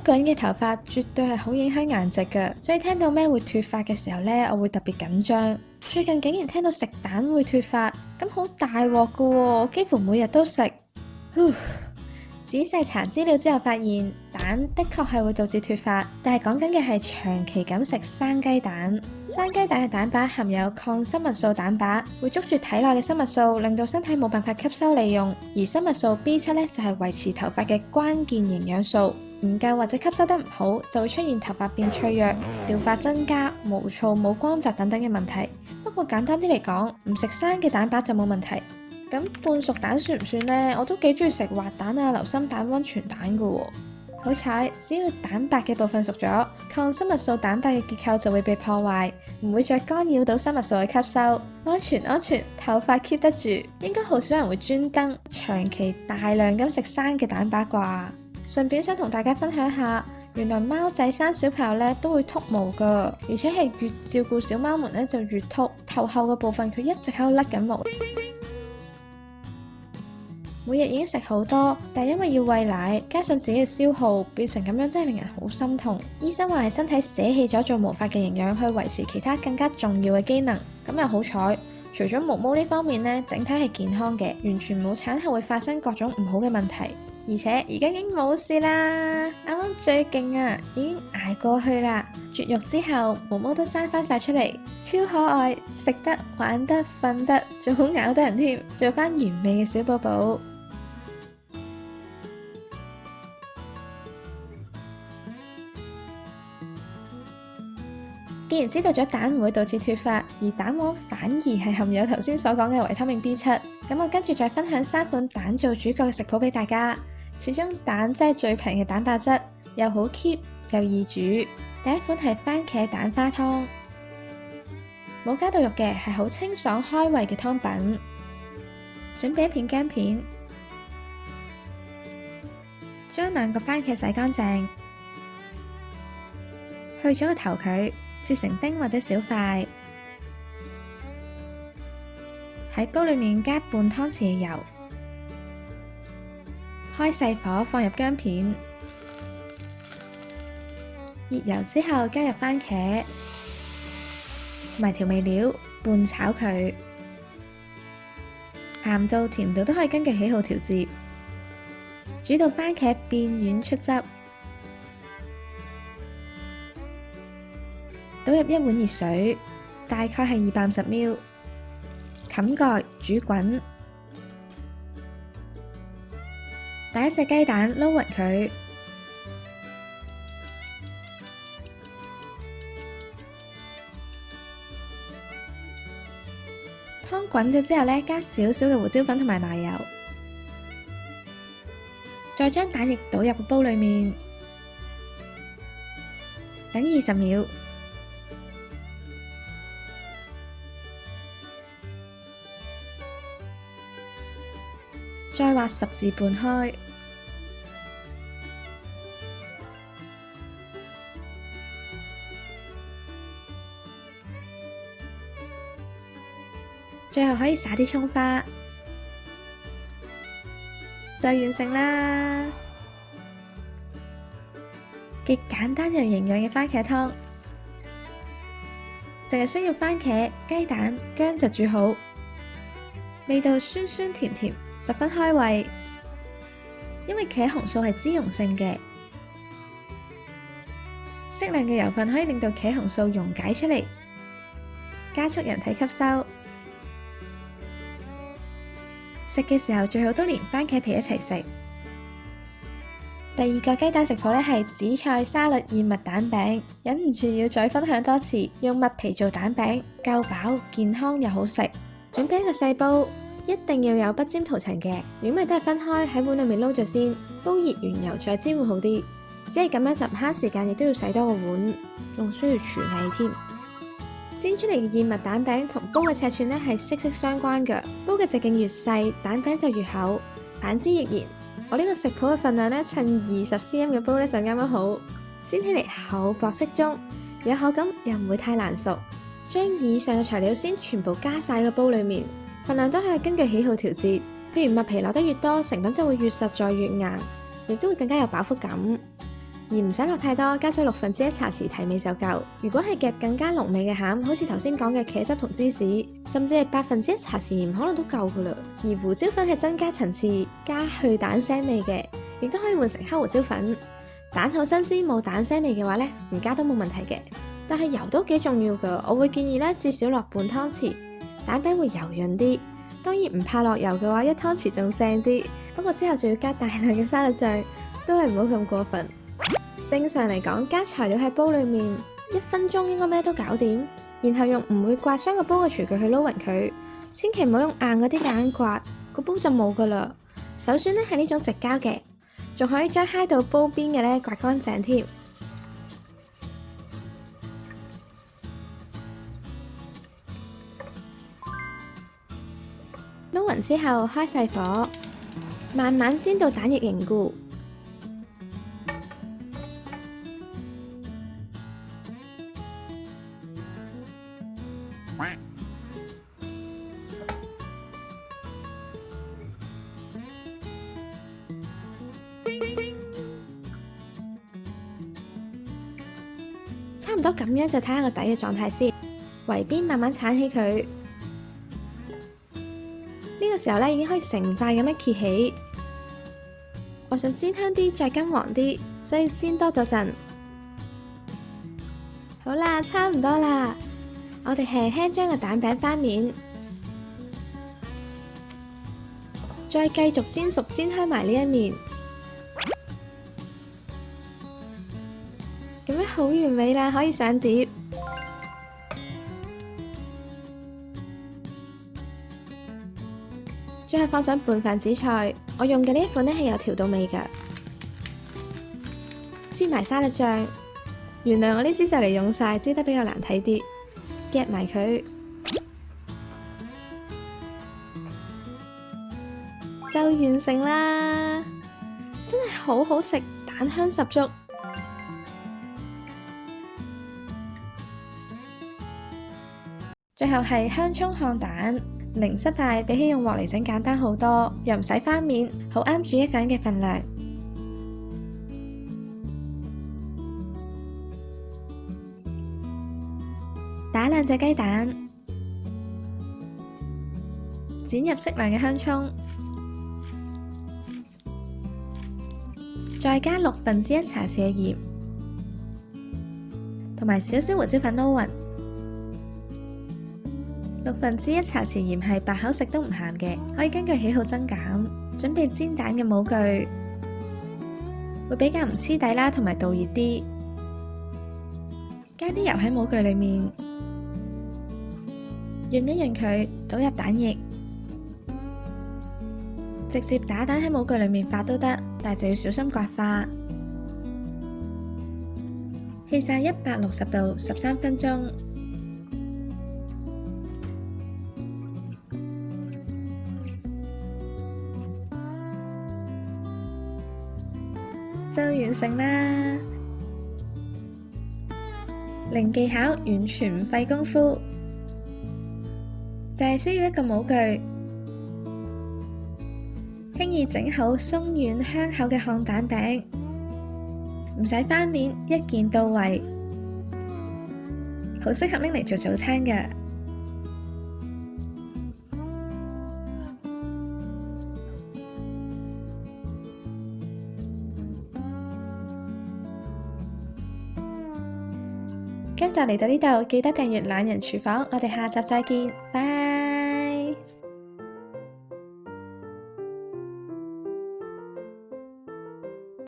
個人嘅頭髮絕對係好影響顏值㗎，所以聽到咩會脫髮嘅時候呢，我會特別緊張。最近竟然聽到食蛋會脫髮，咁好大鑊㗎喎，幾乎每日都食。仔細查資料之後發現，蛋的確係會導致脫髮，但係講緊嘅係長期咁食生雞蛋。生雞蛋嘅蛋白含有抗生物素蛋白，會捉住體內嘅生物素，令到身體冇辦法吸收利用。而生物素 B7 呢，就係維持頭髮嘅關鍵營養素，唔夠或者吸收得唔好，就會出現頭髮變脆弱、掉髮增加、毛躁、冇光澤等等嘅問題。不過簡單啲嚟講，唔食生嘅蛋白就冇問題。咁半熟蛋算唔算呢？我都幾中意食滑蛋啊、流心蛋、溫泉蛋㗎喎。好彩，只要蛋白嘅部分熟咗，抗生物素蛋白嘅結構就會被破壞，唔會再干擾到生物素嘅吸收，安全，頭髮 keep 得住。應該好少人會專登長期大量咁食生嘅蛋白啩。順便想同大家分享下，原來貓仔生小朋友呢都會禿毛㗎，而且係越照顧小貓們呢就越禿，頭後嘅部分佢一直喺度甩緊毛。每日已經食好多，但因為要餵奶，加上自己嘅消耗，變成咁樣真係令人好心痛。醫生話係身體捨棄咗做毛髮嘅營養去維持其他更加重要嘅機能。咁又好彩，除咗毛毛呢方面呢，整體係健康嘅，完全冇產後會發生各種唔好嘅問題。而且而家已經冇事啦，啱啱最勁啊，已經捱過去啦。絕育之後，毛毛都生翻晒出嚟，超可愛，食得、玩得、瞓得，仲好咬得人添，做翻完美嘅小寶寶。既然知道咗蛋唔會導致脫髮，而蛋黃反而係含有頭先所講嘅維他命 B7，咁我跟住再分享3款蛋做主角嘅食譜俾大家。始終蛋真係最平嘅蛋白質，又好 keep 又易煮。第一款係番茄蛋花湯，冇加到肉嘅，係好清爽開胃嘅湯品。準備一片薑片，將2個番茄洗乾淨，去咗個頭佢，切成丁或者小塊。喺煲裏面加半湯匙嘅油，開細火放入薑片，熱油之後加入番茄同埋調味料，拌炒佢。鹹度甜度都可以根據喜好調節。煮到番茄變軟出汁，倒入1碗熱水，大概係250ml，冚蓋煮滾。打1隻雞蛋撈勻佢，湯滾咗之後呢，加少少嘅胡椒粉同埋麻油，再將蛋液倒入個煲裏面，等20秒。再畫10字拌開，最後可以撒啲蔥花，就完成啦！極簡單又營養嘅番茄湯，淨係需要番茄、雞蛋、薑就煮好，味道酸酸甜甜，十分開胃。因為茄紅素係脂溶性嘅，適量嘅油分可以令到茄紅素溶解出嚟，加速人體吸收。食嘅時候最好都連番茄皮一齊食。第2個雞蛋食譜呢係紫菜沙律燕麥蛋餅，忍唔住要再分享多次。用麥皮做蛋餅，夠飽、健康又好食。準備一個細煲，一定要有不沾塗層嘅，如果唔係都係分開喺碗裏面撈咗先，煲熱完油再煎會好啲。只係咁樣就唔慳時間，亦都要洗多個碗，仲需要廚藝添。煎出嚟嘅燕麥蛋餅同煲嘅尺寸呢係息息相關嘅，煲嘅直徑越細，蛋餅就越厚，反之亦然。我呢個食譜嘅份量呢，趁20cm 嘅煲呢就啱啱好，煎起嚟厚薄適中，有口感又唔會太難熟。將以上嘅材料先全部加晒個煲裏面，份量都可以根據喜好調節。譬如麥皮落得越多，成品就會越實在越硬，亦都會更加有飽腹感。而唔使落太多，加咗1/6茶匙提味就夠。如果係夾更加濃味嘅餡，好似頭先講嘅茄汁同芝士，甚至係1/8茶匙鹽，可能都夠噶啦。而胡椒粉係增加層次、加去蛋腥味嘅，亦都可以換成黑胡椒粉。蛋好新鮮冇蛋腥味嘅話呢，唔加都冇問題嘅。但係油都幾重要噶，我會建議呢至少落半湯匙，蛋餅會油潤啲。當然唔怕落油嘅話，1湯匙仲正啲。不過之後仲要加大量嘅沙律醬，都係唔好咁過分。正常嚟講，加材料喺煲裏面1分鐘應該咩都搞掂，然後用唔會刮傷個煲嘅廚具去撈勻佢，千祈唔好用硬嗰啲夾硬刮，個煲就冇噶啦。首選呢係呢種直膠嘅，仲可以將揩到煲邊嘅呢刮乾淨添。撈勻之後開細火，慢慢煎到蛋液凝固。差唔多咁樣就睇下個底嘅狀態先，圍邊慢慢鏟起佢。呢個時候呢，已經可以成塊咁樣揭起。我想煎香啲，再金黃啲，所以煎多咗陣。好啦，差唔多啦，我哋輕輕將個蛋餅翻面，再繼續煎熟煎香埋呢一面。咁樣好完美啦，可以上碟。最後放上半瓣紫菜，我用嘅呢一款呢係有調到味㗎。擠埋沙律醬，原諒我呢支就嚟用晒，擠得比較難睇啲，夾埋佢，就完成啦！真係好好食，蛋香十足。最後係香蔥烘蛋，零失敗，比起用鑊嚟整簡單好多，又唔使翻面，好啱煮一個人嘅份量。打2隻雞蛋，剪入適量嘅香蔥，再加1/6茶匙嘅鹽，同埋少少胡椒粉撈勻。1/6茶匙鹽係白口食都唔鹹嘅，可以根據喜好增減。準備煎蛋嘅模具，會比較唔黐底啦，同埋導熱啲。加啲油喺模具裏面，潤一潤佢，倒入蛋液，直接打蛋喺模具裏面發都得，但係就要小心刮花。氣炸160度13分鐘。就完成啦！零技巧，完全唔費功夫，就係需要一個模具，輕易整好鬆軟香口嘅烘蛋餅，唔使翻面，一件到位，好適合拎嚟做早餐㗎。今集嚟到呢度，記得訂閱懶人廚房，我哋下集再見，拜。